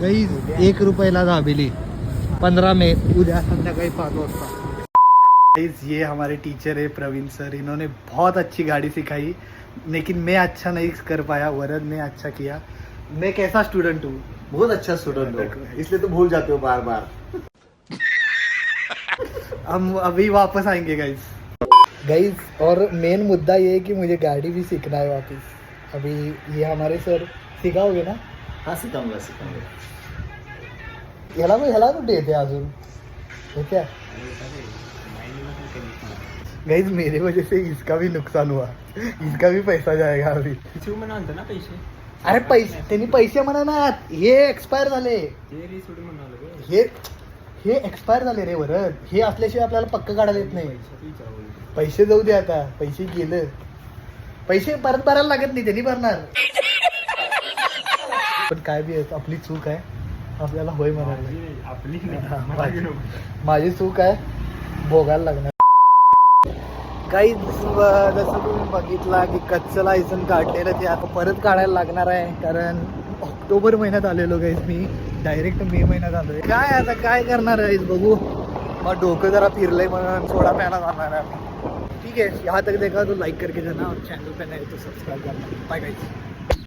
Guys 1 रुपयाला दाबेली 15 मे उद्या संध्याकाळी 5 वाजता। गाइस ये हमारे टीचर है प्रवीण सर, इन्होंने बहुत अच्छी गाड़ी सिखाई, लेकिन मैं अच्छा नहीं कर पाया, वरद ने अच्छा किया। मैं कैसा स्टूडेंट हूँ? बहुत अच्छा स्टूडेंट हो, इसलिए तो भूल जाते हो बार बार। हम अभी वापस आएंगे गाइस। और मेन मुद्दा ये है कि मुझे गाड़ी भी सीखना है वापस। अभी ये हमारे सर सिखाओगे ना? हाँ सिखाऊंगा सिखाऊंगा। ह्याला कुठे येते अजून क्या? गाइस मेरे वजह से इसका भी नुकसान हुआ, इसका भी पैसा जाएगा अभी। ना पैसे अरे पैसे त्यांनी पैसे म्हणा ना, हे एक्सपायर झाले, हे एक्सपायर झाले रे वरद। हे असल्याशिवाय आपल्याला पक्क काढायला येत नाही। पैसे जाऊ दे आता, पैसे गेलं, पैसे परत भरायला लागत नाही, त्यांनी भरणार। पण काय बी आहे, आपली चूक आहे, आपल्याला होय म्हणायला माझी चूक आहे, भोगायला लागणार। काही जसं तुम्ही बघितला की कच्चं लायसन काढलेलं ते आता परत काढायला लागणार आहे, कारण ऑक्टोबर महिन्यात आलेलो गाईज, मी डायरेक्ट मे महिन्यात आलोय। काय आता काय करणार आहे बघू, मग डोकं जरा फिरलंय म्हणून सोडा प्यायला जाणार आहे। ठीक है, यहाँ तक देखा तो लाइक करके जाना और चैनल पे नए तो सब्सक्राइब करना। Bye guys.